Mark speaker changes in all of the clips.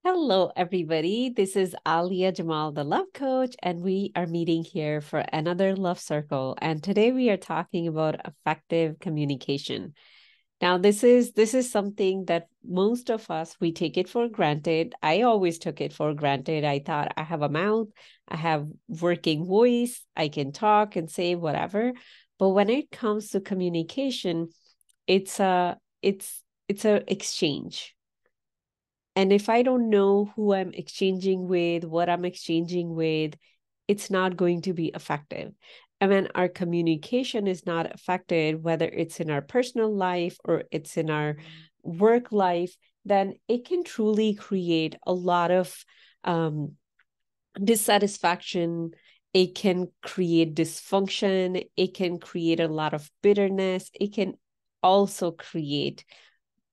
Speaker 1: Hello, everybody. This is Alia Jamal, the love coach, and we are meeting here for another love circle. And today we are talking about effective communication. Now, this is something that most of us we take it for granted. I always took it for granted. I thought I have a mouth, I have working voice, I can talk and say whatever. But when it comes to communication, it's a exchange, and if I don't know who I'm exchanging with, what I'm exchanging with, it's not going to be effective. And when our communication is not affected, whether it's in our personal life or it's in our work life, then it can truly create a lot of dissatisfaction. It can create dysfunction. It can create a lot of bitterness. It can also create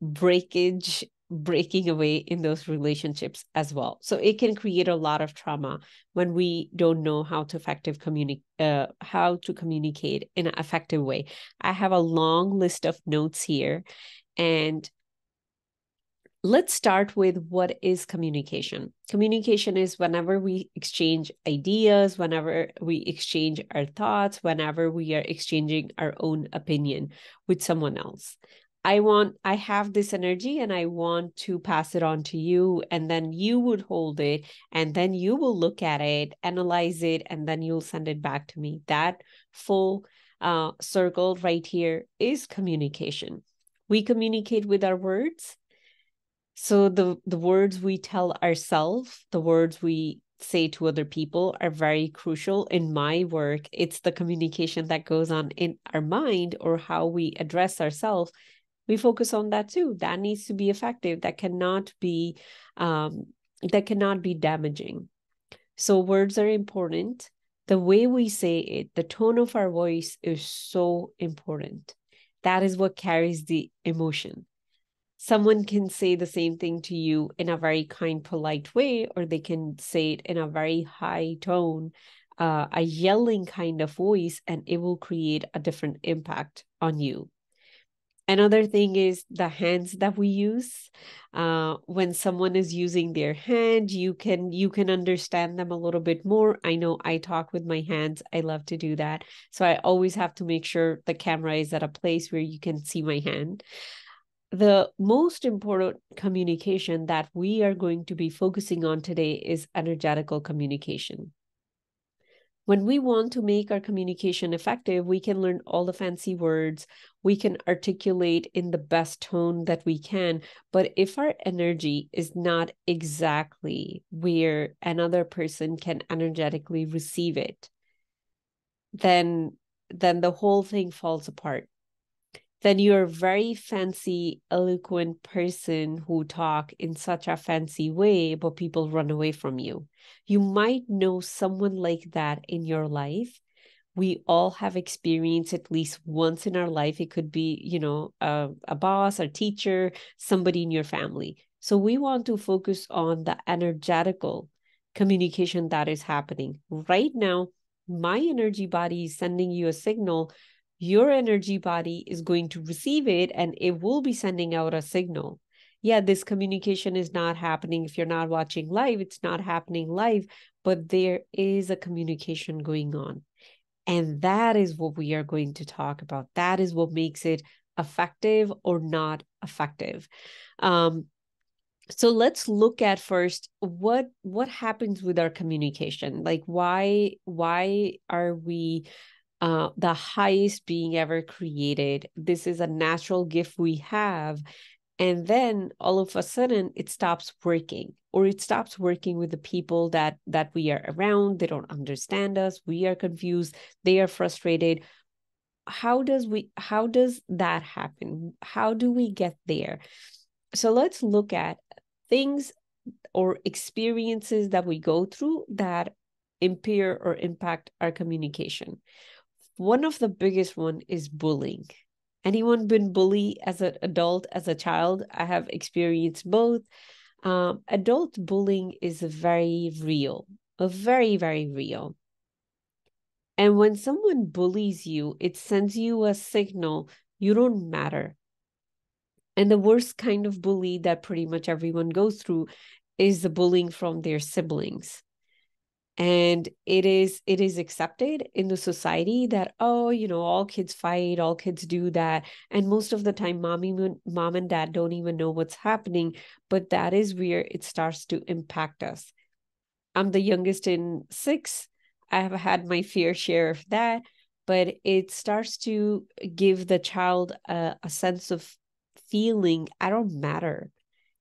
Speaker 1: breaking away in those relationships as well. So it can create a lot of trauma when we don't know how to communicate in an effective way. I have a long list of notes here, and let's start with what is communication. Communication is whenever we exchange ideas, whenever we exchange our thoughts, whenever we are exchanging our own opinion with someone else. I have this energy and I want to pass it on to you, and then you would hold it, and then you will look at it, analyze it, and then you'll send it back to me. That full circle right here is communication. We communicate with our words. So the words we tell ourselves, the words we say to other people are very crucial in my work. It's the communication that goes on in our mind or how we address ourselves. We focus on that too. That needs to be effective. That cannot be damaging. So words are important. The way we say it, the tone of our voice is so important. That is what carries the emotion. Someone can say the same thing to you in a very kind, polite way, or they can say it in a very high tone, a yelling kind of voice, and it will create a different impact on you. Another thing is the hands that we use. When someone is using their hand, you can understand them a little bit more. I know I talk with my hands. I love to do that. So I always have to make sure the camera is at a place where you can see my hand. The most important communication that we are going to be focusing on today is energetical communication. When we want to make our communication effective, we can learn all the fancy words, we can articulate in the best tone that we can. But if our energy is not exactly where another person can energetically receive it, then the whole thing falls apart. Then you're a very fancy, eloquent person who talk in such a fancy way, but people run away from you. You might know someone like that in your life. We all have experienced at least once in our life. It could be, a boss, a teacher, somebody in your family. So we want to focus on the energetical communication that is happening right now. My energy body is sending you a signal. Your energy body is going to receive it, and it will be sending out a signal. Yeah, this communication is not happening. If you're not watching live, it's not happening live, but there is a communication going on. And that is what we are going to talk about. That is what makes it effective or not effective. So let's look at first what happens with our communication. Like why are we the highest being ever created? This is a natural gift we have, and then all of a sudden it stops working, or it stops working with the people that we are around. They don't understand us, we are confused, they are frustrated. How does that happen? How do we get there? So let's look at things or experiences that we go through that impair or impact our communication. One of the biggest one is bullying. Anyone been bullied as an adult, as a child? I have experienced both. Adult bullying is very real, very, very real. And when someone bullies you, it sends you a signal you don't matter. And the worst kind of bully that pretty much everyone goes through is the bullying from their siblings. And it is accepted in the society that, oh, all kids fight, all kids do that. And most of the time, mom and dad don't even know what's happening. But that is where it starts to impact us. I'm the youngest in 6. I have had my fair share of that, but it starts to give the child a sense of feeling, I don't matter.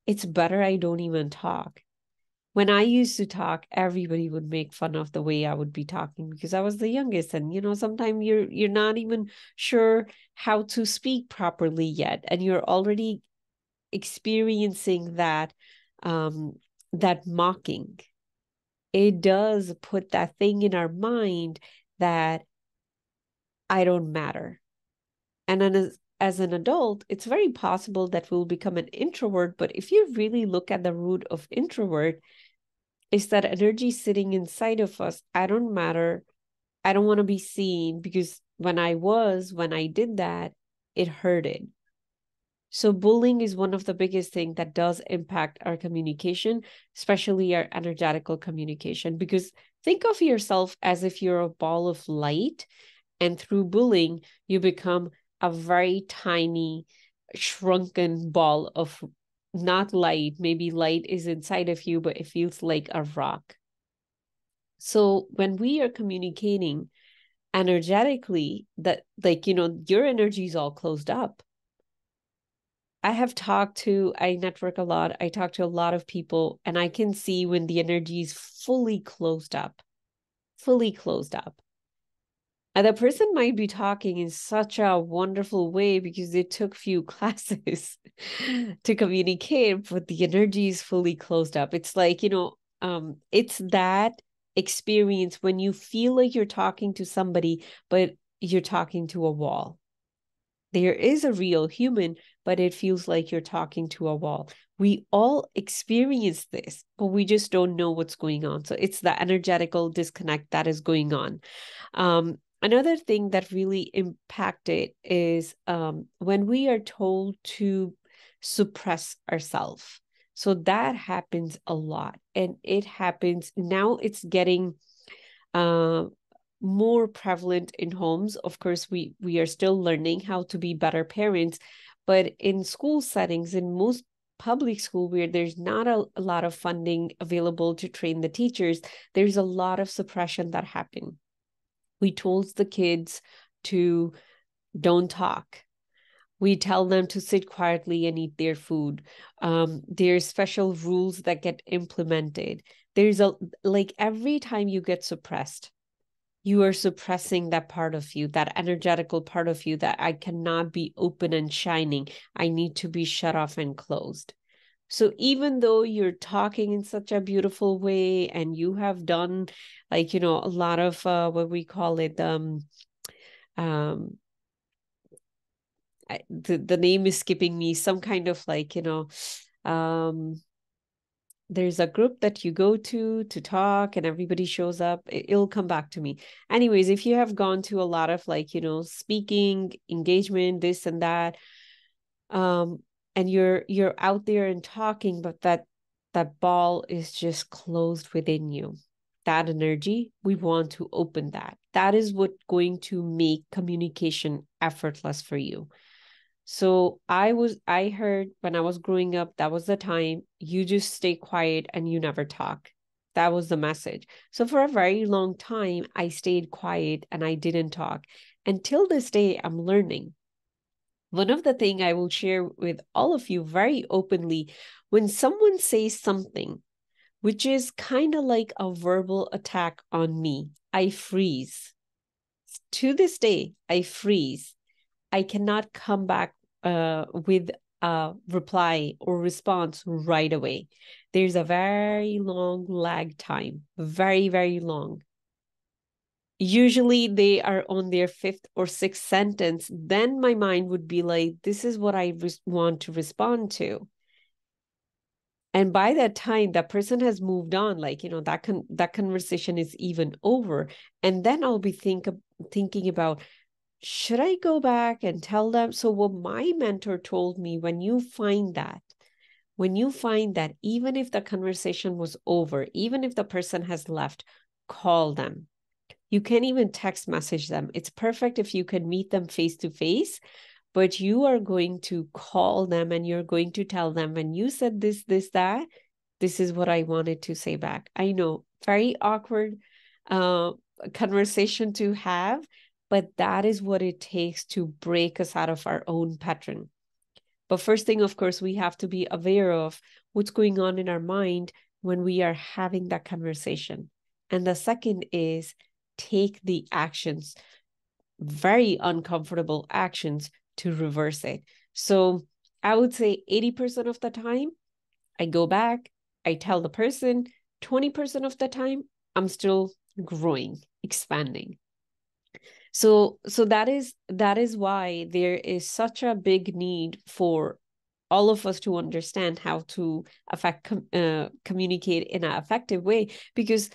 Speaker 1: It's better I don't even talk. When I used to talk, everybody would make fun of the way I would be talking because I was the youngest. And, sometimes you're not even sure how to speak properly yet. And you're already experiencing that mocking. It does put that thing in our mind that I don't matter. And then as an adult, it's very possible that we'll become an introvert. But if you really look at the root of introvert, it's that energy sitting inside of us. I don't matter. I don't want to be seen, because when I did that, it hurted. So bullying is one of the biggest things that does impact our communication, especially our energetical communication, because think of yourself as if you're a ball of light, and through bullying, you become a very tiny, shrunken ball of not light. Maybe light is inside of you, but it feels like a rock. So when we are communicating energetically, that, like, your energy is all closed up. I network a lot. I talk to a lot of people, and I can see when the energy is fully closed up. And the person might be talking in such a wonderful way because they took few classes to communicate, but the energy is fully closed up. It's like, it's that experience when you feel like you're talking to somebody, but you're talking to a wall. There is a real human, but it feels like you're talking to a wall. We all experience this, but we just don't know what's going on. So it's the energetical disconnect that is going on. Another thing that really impacted is when we are told to suppress ourselves. So that happens a lot, and it happens now. It's getting more prevalent in homes. Of course, we are still learning how to be better parents, but in school settings, in most public school where there's not a lot of funding available to train the teachers, there's a lot of suppression that happen. We told the kids to don't talk. We tell them to sit quietly and eat their food. There's special rules that get implemented. Like every time you get suppressed, you are suppressing that part of you, that energetical part of you that I cannot be open and shining. I need to be shut off and closed. So even though you're talking in such a beautiful way and you have done a lot of what we call it, the name is skipping me, some kind of there's a group that you go to talk and everybody shows up. It'll come back to me. Anyways, if you have gone to a lot of speaking engagement, this and that, and you're out there and talking, but that ball is just closed within you. That energy, we want to open that. That is what's going to make communication effortless for you. So I heard when I was growing up, that was the time you just stay quiet and you never talk. That was the message. So for a very long time, I stayed quiet and I didn't talk. Until this day, I'm learning. One of the things I will share with all of you very openly, when someone says something, which is kind of like a verbal attack on me, I freeze. To this day, I freeze. I cannot come back with a reply or response right away. There's a very long lag time, very, very long. Usually they are on their 5th or 6th sentence. Then my mind would be like, this is what I want to respond to. And by that time, that person has moved on, that conversation is even over. And then I'll be thinking about, should I go back and tell them? So what my mentor told me, when you find that, when you find that even if the conversation was over, even if the person has left, call them. You can even text message them. It's perfect if you can meet them face to face, but you are going to call them and you're going to tell them, when you said this, that, this is what I wanted to say back. I know, very awkward conversation to have, but that is what it takes to break us out of our own pattern. But first thing, of course, we have to be aware of what's going on in our mind when we are having that conversation. And the second is take the actions, very uncomfortable actions, to reverse it. So I would say 80% of the time, I go back, I tell the person. 20% of the time, I'm still growing, expanding. So that is why there is such a big need for all of us to understand how to communicate in an effective way, because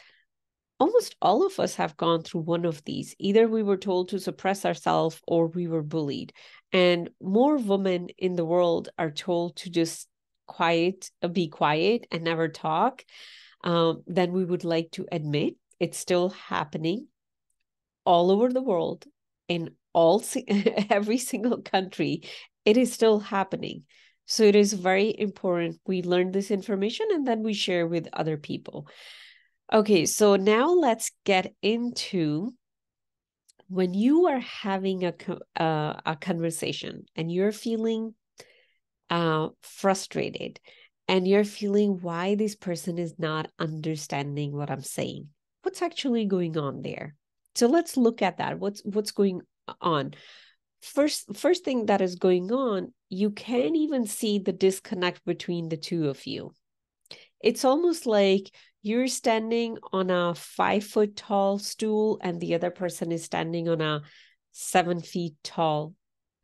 Speaker 1: almost all of us have gone through one of these. Either we were told to suppress ourselves or we were bullied. And more women in the world are told to just be quiet and never talk than we would like to admit. It's still happening all over the world, in every single country. It is still happening. So it is very important we learn this information and then we share with other people. Okay, so now let's get into when you are having a conversation and you're feeling frustrated and you're feeling why this person is not understanding what I'm saying. What's actually going on there? So let's look at that. What's going on? First thing that is going on, you can't even see the disconnect between the two of you. It's almost like you're standing on a 5-foot tall stool and the other person is standing on a 7 feet tall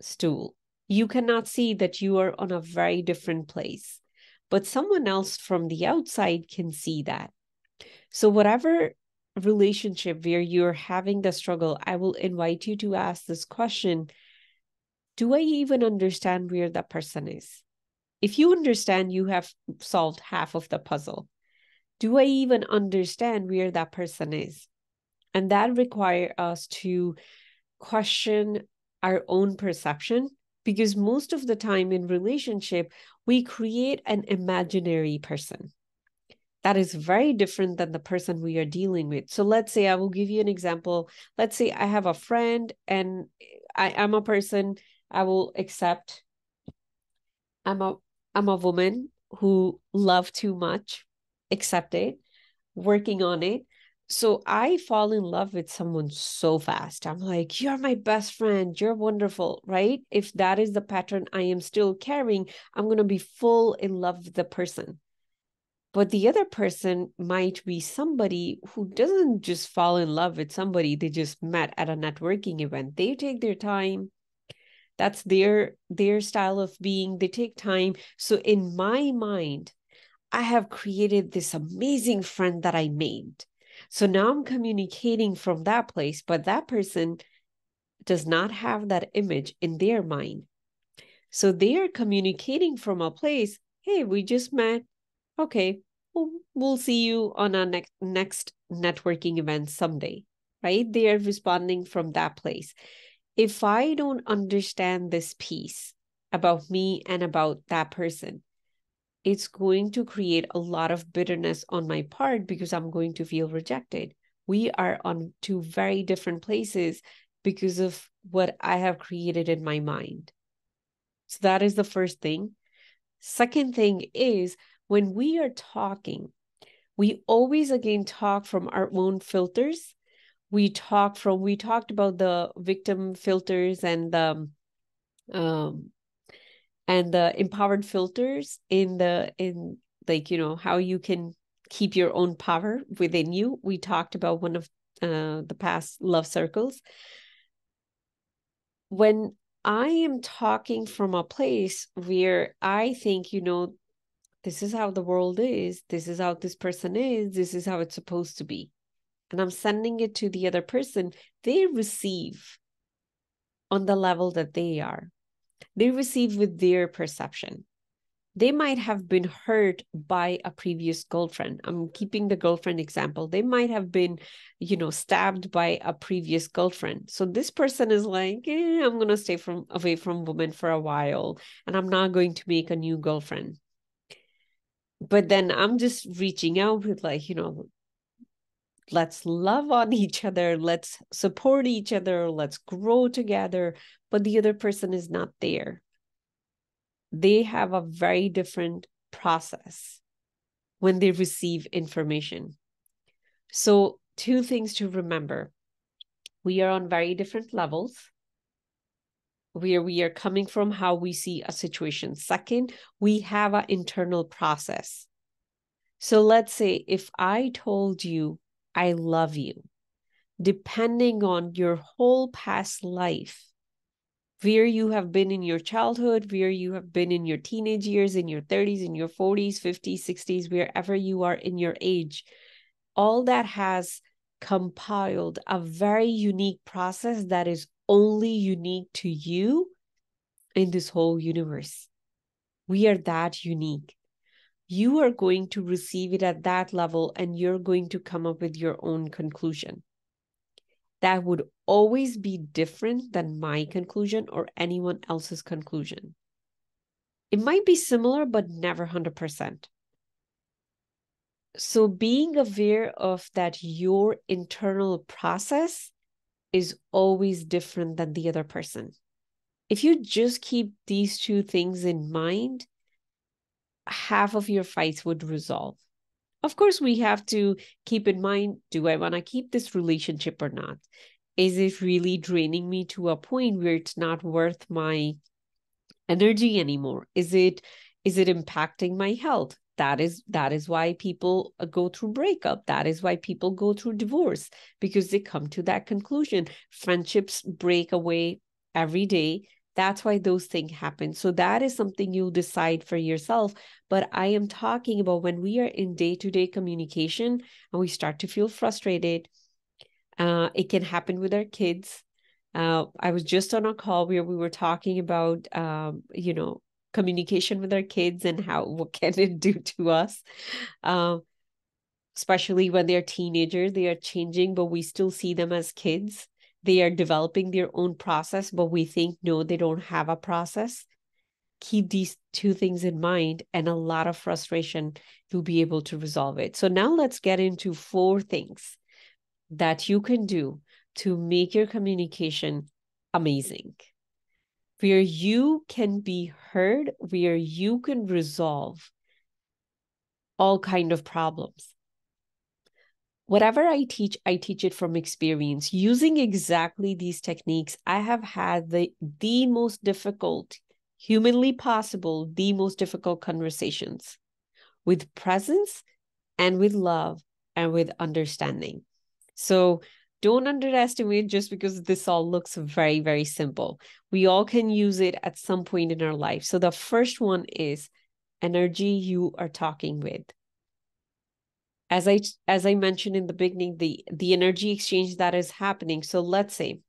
Speaker 1: stool. You cannot see that you are on a very different place, but someone else from the outside can see that. So whatever relationship where you're having the struggle, I will invite you to ask this question: do I even understand where that person is? If you understand, you have solved half of the puzzle. Do I even understand where that person is? And that requires us to question our own perception, because most of the time in relationship, we create an imaginary person that is very different than the person we are dealing with. So let's say, I will give you an example. Let's say I have a friend and I am a person, I will accept I'm a woman who love too much, accept it, working on it. So I fall in love with someone so fast. I'm like, you're my best friend. You're wonderful, right? If that is the pattern I am still carrying, I'm going to be full in love with the person. But the other person might be somebody who doesn't just fall in love with somebody they just met at a networking event. They take their time. That's their style of being. They take time. So in my mind, I have created this amazing friend that I made. So now I'm communicating from that place, but that person does not have that image in their mind. So they are communicating from a place, hey, we just met. Okay, we'll see you on our next networking event someday, right? They are responding from that place. If I don't understand this piece about me and about that person, it's going to create a lot of bitterness on my part because I'm going to feel rejected. We are on two very different places because of what I have created in my mind. So that is the first thing. Second thing is, when we are talking, we always again talk from our own filters. We talked about the victim filters and the empowered filters in like, how you can keep your own power within you. We talked about one of the past love circles. When I am talking from a place where I think, this is how the world is, this is how this person is, this is how it's supposed to be, and I'm sending it to the other person, they receive on the level that they are. They receive with their perception. They might have been hurt by a previous girlfriend. I'm keeping the girlfriend example. They might have been, stabbed by a previous girlfriend. So this person is like, I'm going to stay away from women for a while, and I'm not going to make a new girlfriend. But then I'm just reaching out with like, let's love on each other. Let's support each other. Let's grow together. But the other person is not there. They have a very different process when they receive information. So, two things to remember. We are on very different levels where we are coming from, how we see a situation. Second, we have an internal process. So let's say if I told you I love you, depending on your whole past life, where you have been in your childhood, where you have been in your teenage years, in your 30s, in your 40s, 50s, 60s, wherever you are in your age, all that has compiled a very unique process that is only unique to you in this whole universe. We are that unique. You are going to receive it at that level, and you're going to come up with your own conclusion. That would always be different than my conclusion or anyone else's conclusion. It might be similar, but never 100%. So being aware of that, your internal process is always different than the other person. If you just keep these two things in mind, half of your fights would resolve. Of course, we have to keep in mind, do I want to keep this relationship or not? Is it really draining me to a point where it's not worth my energy anymore? Is it impacting my health? That is why people go through breakup. That is why people go through divorce, because they come to that conclusion. Friendships break away every day. That's why those things happen. So that is something you'll decide for yourself. But I am talking about when we are in day-to-day communication and we start to feel frustrated. It can happen with our kids. I was just on a call where we were talking about, communication with our kids and what can it do to us, especially when they're teenagers. They are changing, but we still see them as kids. They are developing their own process, but we think, no, they don't have a process. Keep these two things in mind, and a lot of frustration, you'll be able to resolve it. So now let's get into 4 things that you can do to make your communication amazing, where you can be heard, where you can resolve all kind of problems. Whatever I teach it from experience. Using exactly these techniques, I have had the most difficult, humanly possible, the most difficult conversations with presence and with love and with understanding. So don't underestimate just because this all looks very, very simple. We all can use it at some point in our life. So the first one is energy you are talking with. As I mentioned in the beginning, the energy exchange that is happening. So let's say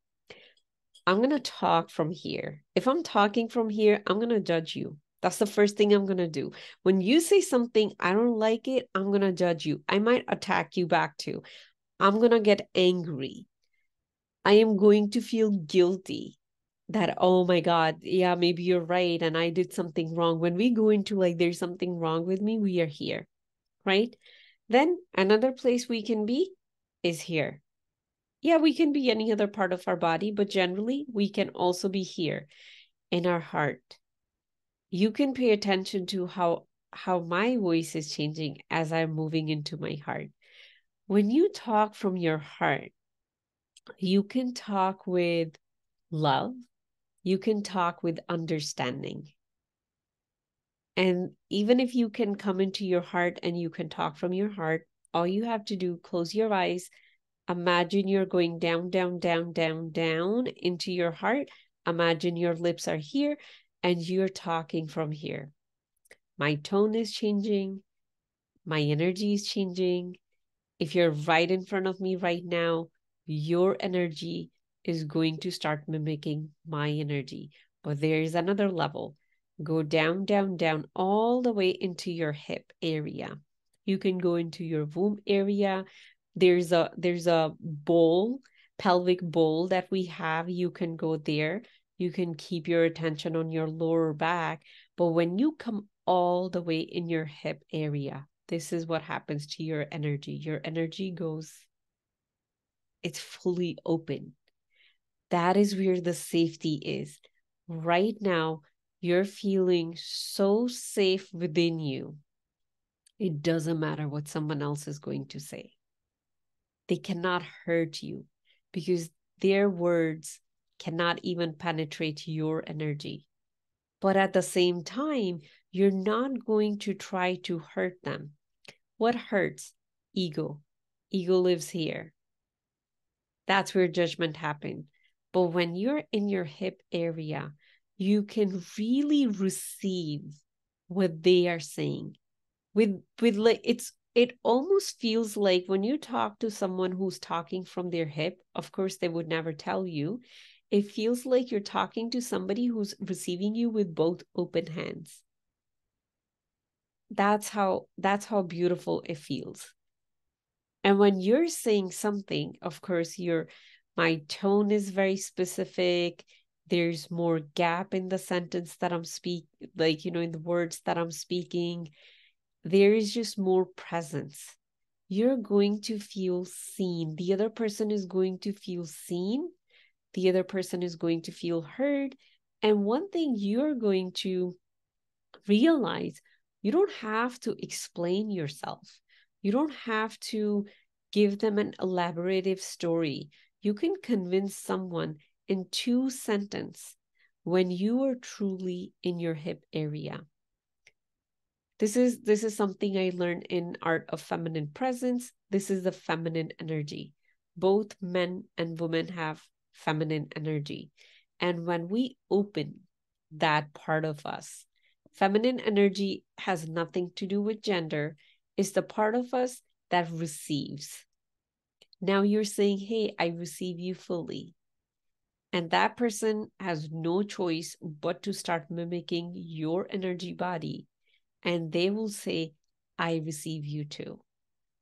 Speaker 1: I'm going to talk from here. If I'm talking from here, I'm going to judge you. That's the first thing I'm going to do. When you say something, I don't like it, I'm going to judge you. I might attack you back too. I'm going to get angry. I am going to feel guilty that, oh my God, yeah, maybe you're right. And I did something wrong. When we go into like, there's something wrong with me, we are here, right? Then another place we can be is here. Yeah, we can be any other part of our body, but generally we can also be here in our heart. You can pay attention to how my voice is changing as I'm moving into my heart. When you talk from your heart, you can talk with love. You can talk with understanding. And even if you can come into your heart and you can talk from your heart, all you have to do, close your eyes. Imagine you're going down, down, down, down, down into your heart. Imagine your lips are here and you're talking from here. My tone is changing. My energy is changing. If you're right in front of me right now, your energy is going to start mimicking my energy. But there is another level. Go down, down, down, all the way into your hip area. You can go into your womb area. There's a bowl, pelvic bowl that we have. You can go there. You can keep your attention on your lower back. But when you come all the way in your hip area, this is what happens to your energy. Your energy goes, it's fully open. That is where the safety is. Right now, you're feeling so safe within you. It doesn't matter what someone else is going to say. They cannot hurt you because their words cannot even penetrate your energy. But at the same time, you're not going to try to hurt them. What hurts? Ego. Ego lives here. That's where judgment happens. But when you're in your hip area, you can really receive what they are saying. With like it almost feels like when you talk to someone who's talking from their hip, of course they would never tell you. It feels like you're talking to somebody who's receiving you with both open hands. That's how beautiful it feels. And when you're saying something, of course, my tone is very specific. There's more gap in the sentence that I'm in the words that I'm speaking. There is just more presence. You're going to feel seen. The other person is going to feel seen. The other person is going to feel heard. And one thing you're going to realize, you don't have to explain yourself. You don't have to give them an elaborative story. You can convince someone in 2 sentences when you are truly in your hip area. This is something I learned in Art of Feminine Presence. This is the feminine energy. Both men and women have feminine energy. And when we open that part of us, feminine energy has nothing to do with gender. It's the part of us that receives. Now you're saying, hey, I receive you fully. And that person has no choice but to start mimicking your energy body. And they will say, I receive you too.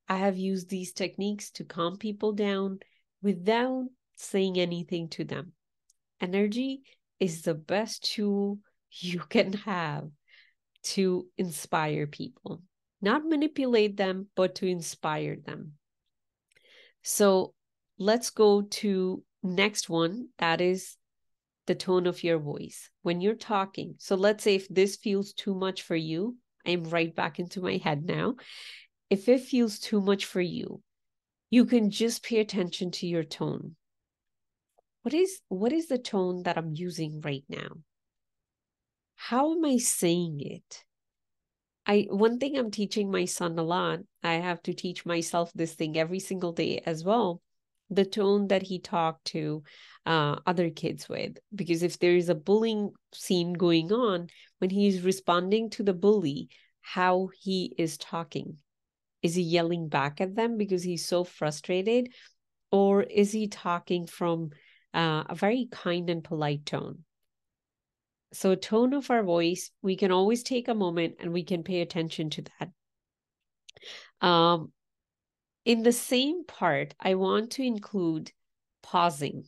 Speaker 1: I have used these techniques to calm people down without saying anything to them. Energy is the best tool you can have to inspire people. Not manipulate them, but to inspire them. So let's go to next one. That is the tone of your voice when you're talking. So let's say if this feels too much for you, I'm right back into my head now. If it feels too much for you, you can just pay attention to your tone. What is the tone that I'm using right now? How am I saying it? One thing I'm teaching my son a lot, I have to teach myself this thing every single day as well, the tone that he talked to other kids with. Because if there is a bullying scene going on, when he's responding to the bully, how he is talking. Is he yelling back at them because he's so frustrated? Or is he talking from a very kind and polite tone? So tone of our voice, we can always take a moment and we can pay attention to that. In the same part, I want to include pausing.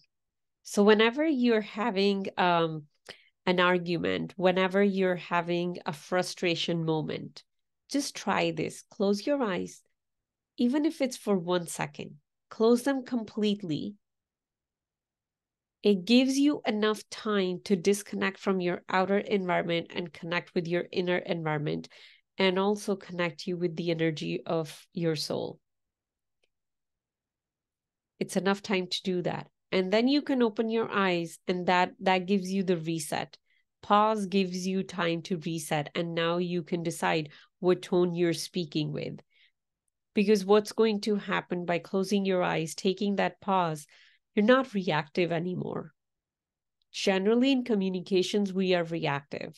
Speaker 1: So whenever you're having an argument, whenever you're having a frustration moment, just try this. Close your eyes, even if it's for 1 second. Close them completely. It gives you enough time to disconnect from your outer environment and connect with your inner environment, and also connect you with the energy of your soul. It's enough time to do that. And then you can open your eyes, and that gives you the reset. Pause gives you time to reset, and now you can decide what tone you're speaking with. Because what's going to happen by closing your eyes, taking that pause, you're not reactive anymore. Generally, in communications, we are reactive.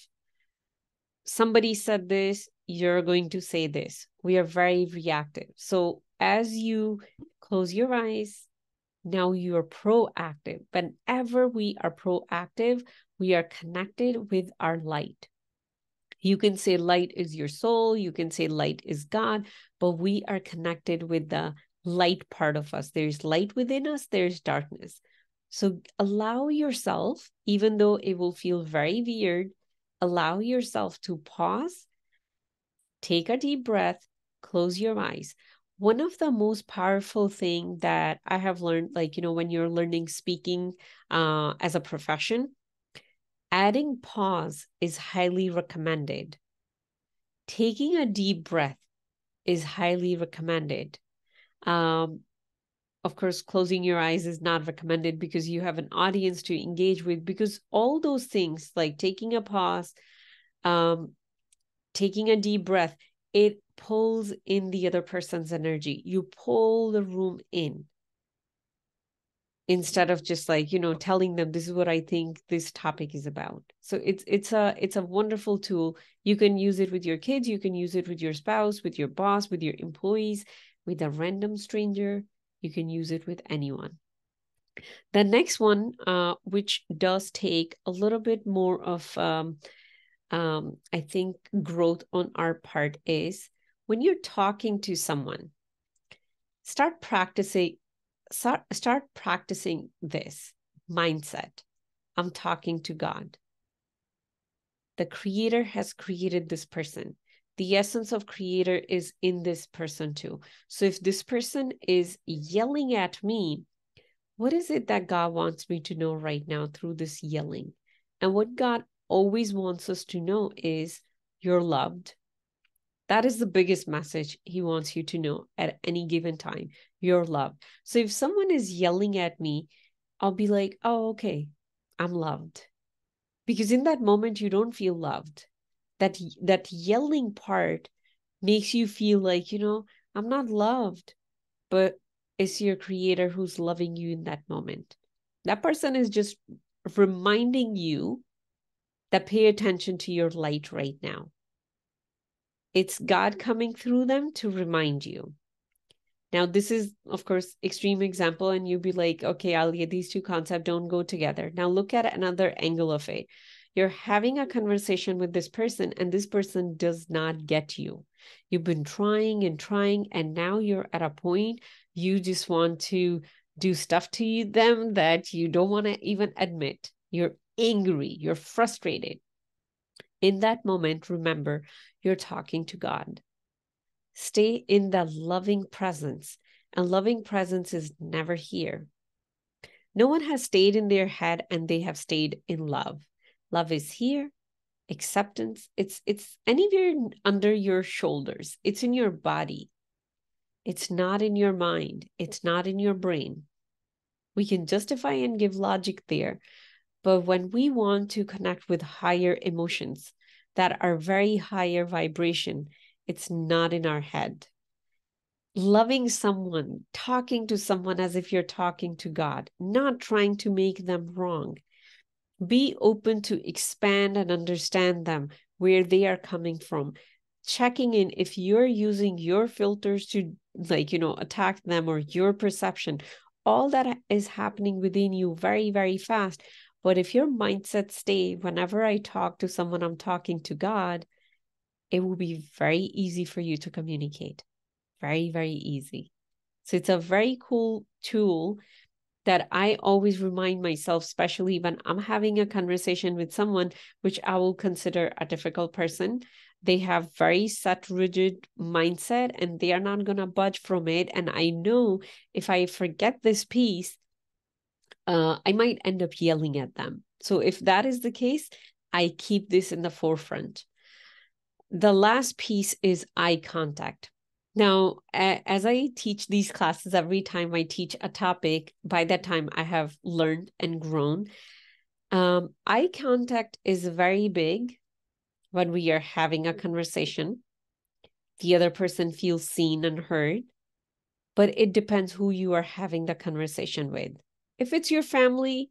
Speaker 1: Somebody said this, you're going to say this. We are very reactive. So as you close your eyes, now you are proactive. Whenever we are proactive, we are connected with our light. You can say light is your soul. You can say light is God, but we are connected with the light part of us. There's light within us, there's darkness. So allow yourself, even though it will feel very weird, allow yourself to pause, take a deep breath, close your eyes. One of the most powerful thing that I have learned, like, when you're learning speaking as a profession, adding pause is highly recommended. Taking a deep breath is highly recommended. Of course, closing your eyes is not recommended because you have an audience to engage with, because all those things like taking a pause, taking a deep breath, it pulls in the other person's energy. You pull the room in instead of just like, telling them this is what I think this topic is about. So it's a wonderful tool. You can use it with your kids, you can use it with your spouse, with your boss, with your employees, with a random stranger. You can use it with anyone. The next one, which does take a little bit more of I think growth on our part, is when you're talking to someone, start practicing this mindset. I'm talking to God. The creator has created this person. The essence of creator is in this person too. So if this person is yelling at me, what is it that God wants me to know right now through this yelling? And what God always wants us to know is you're loved. That is the biggest message he wants you to know at any given time. You're loved. So if someone is yelling at me, I'll be like, oh, okay, I'm loved. Because in that moment, you don't feel loved. That yelling part makes you feel like, I'm not loved, but it's your creator who's loving you in that moment. That person is just reminding you that pay attention to your light right now. It's God coming through them to remind you. Now, this is, of course, extreme example, and you'll be like, okay, Alia, these two concepts don't go together. Now, look at another angle of it. You're having a conversation with this person, and this person does not get you. You've been trying and trying, and now you're at a point you just want to do stuff to them that you don't want to even admit. You're angry, you're frustrated. In that moment, remember, you're talking to God. Stay in the loving presence, and loving presence is never here. No one has stayed in their head and they have stayed in love. Love is here. Acceptance, it's anywhere under your shoulders. It's in your body. It's not in your mind. It's not in your brain. We can justify and give logic there, but when we want to connect with higher emotions that are very higher vibration, it's not in our head. Loving someone, talking to someone as if you're talking to God, not trying to make them wrong. Be open to expand and understand them, where they are coming from. Checking in if you're using your filters to attack them, or your perception. All that is happening within you very, very fast. But if your mindset stay, whenever I talk to someone, I'm talking to God, it will be very easy for you to communicate. Very, very easy. So it's a very cool tool that I always remind myself, especially when I'm having a conversation with someone which I will consider a difficult person. They have very set, rigid mindset, and they are not going to budge from it. And I know if I forget this piece, I might end up yelling at them. So if that is the case, I keep this in the forefront. The last piece is eye contact. Now, as I teach these classes, every time I teach a topic, by that time I have learned and grown. Eye contact is very big when we are having a conversation. The other person feels seen and heard, but it depends who you are having the conversation with. If it's your family,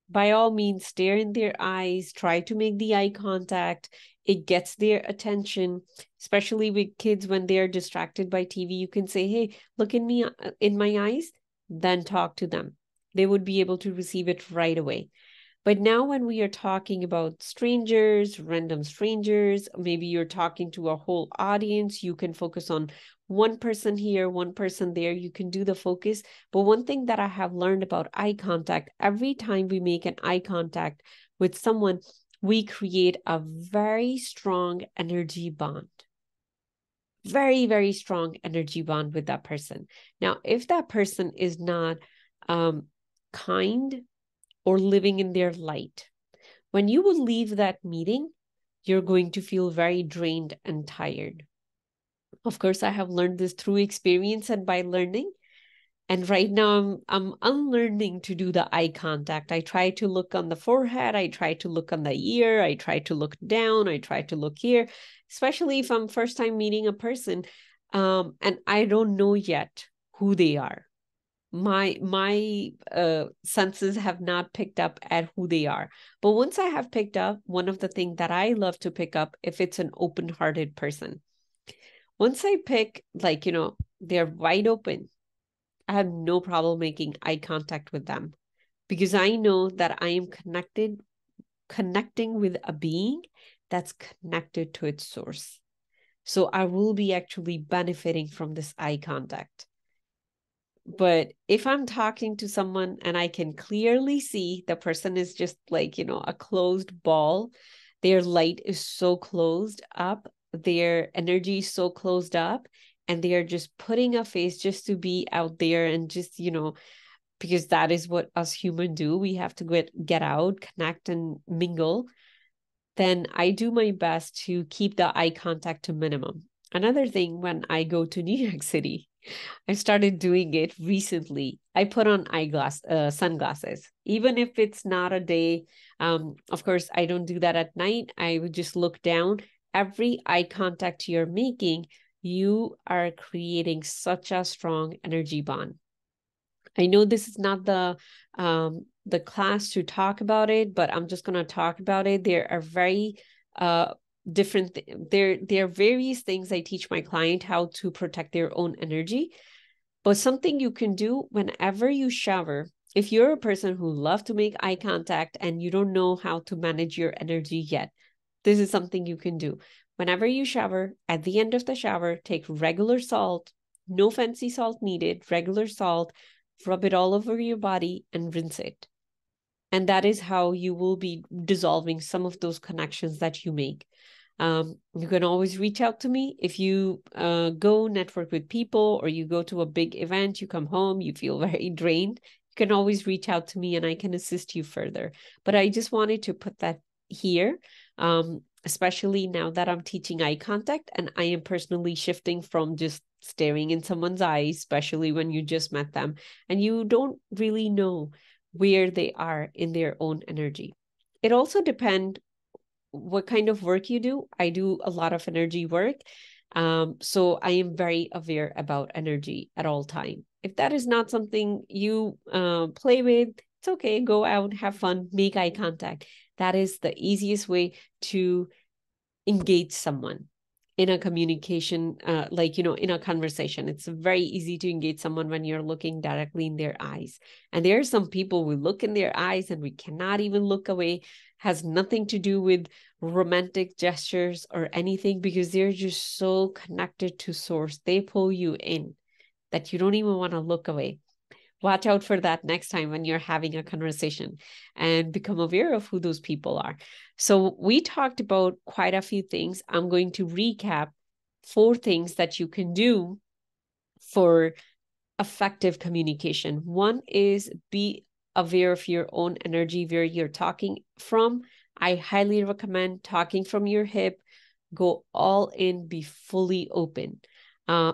Speaker 1: by all means, stare in their eyes, try to make the eye contact. It gets their attention, especially with kids when they're distracted by TV. You can say, hey, look in me in my eyes, then talk to them. They would be able to receive it right away. But now when we are talking about strangers, random strangers, maybe you're talking to a whole audience, you can focus on one person here, one person there, you can do the focus. But one thing that I have learned about eye contact, every time we make an eye contact with someone, we create a very strong energy bond. Very, very strong energy bond with that person. Now, if that person is not kind or living in their light, when you will leave that meeting, you're going to feel very drained and tired. Of course, I have learned this through experience and by learning. And right now I'm unlearning to do the eye contact. I try to look on the forehead. I try to look on the ear. I try to look down. I try to look here, especially if I'm first time meeting a person and I don't know yet who they are. My senses have not picked up at who they are. But once I have picked up, one of the things that I love to pick up, if it's an open-hearted person. Once I pick, like, they're wide open, I have no problem making eye contact with them because I know that I am connecting with a being that's connected to its source. So I will be actually benefiting from this eye contact. But if I'm talking to someone and I can clearly see the person is just like, a closed ball, their light is so closed up, their energy is so closed up, and they are just putting a face just to be out there and just, because that is what us humans do. We have to get out, connect, and mingle. Then I do my best to keep the eye contact to minimum. Another thing, when I go to New York City, I started doing it recently. I put on sunglasses, even if it's not a day. Of course, I don't do that at night. I would just look down. Every eye contact you're making, you are creating such a strong energy bond. I know this is not the class to talk about it, but I'm just gonna talk about it. There are very different there are various things I teach my client how to protect their own energy. But something you can do whenever you shower, if you're a person who loves to make eye contact and you don't know how to manage your energy yet, this is something you can do. Whenever you shower, at the end of the shower, take regular salt, no fancy salt needed, regular salt, rub it all over your body and rinse it. And that is how you will be dissolving some of those connections that you make. You can always reach out to me if you go network with people or you go to a big event, you come home, you feel very drained. You can always reach out to me and I can assist you further. But I just wanted to put that here, especially now that I'm teaching eye contact and I am personally shifting from just staring in someone's eyes, especially when you just met them and you don't really know where they are in their own energy. It also depends what kind of work you do. I do a lot of energy work. So I am very aware about energy at all time. If that is not something you play with, it's okay. Go out, have fun, make eye contact. That is the easiest way to engage someone in a communication, in a conversation. It's very easy to engage someone when you're looking directly in their eyes. And there are some people we look in their eyes and we cannot even look away. Has nothing to do with romantic gestures or anything because they're just so connected to source. They pull you in that you don't even want to look away. Watch out for that next time when you're having a conversation and become aware of who those people are. So we talked about quite a few things. I'm going to recap 4 things that you can do for effective communication. One is be aware of your own energy, where you're talking from. I highly recommend talking from your hip. Go all in, be fully open.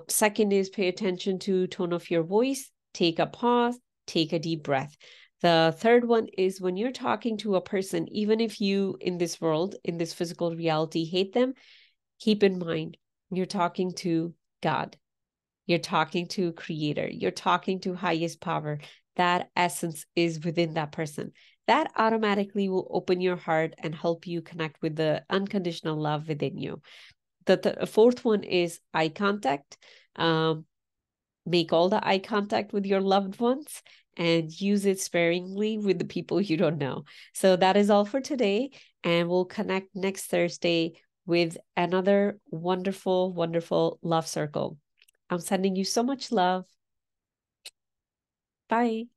Speaker 1: Second is pay attention to tone of your voice. Take a pause, take a deep breath. The third one is when you're talking to a person, even if you in this world, in this physical reality, hate them, keep in mind, you're talking to God. You're talking to Creator. You're talking to highest power. That essence is within that person. That automatically will open your heart and help you connect with the unconditional love within you. The fourth one is eye contact. make all the eye contact with your loved ones and use it sparingly with the people you don't know. So that is all for today. And we'll connect next Thursday with another wonderful, wonderful love circle. I'm sending you so much love. Bye.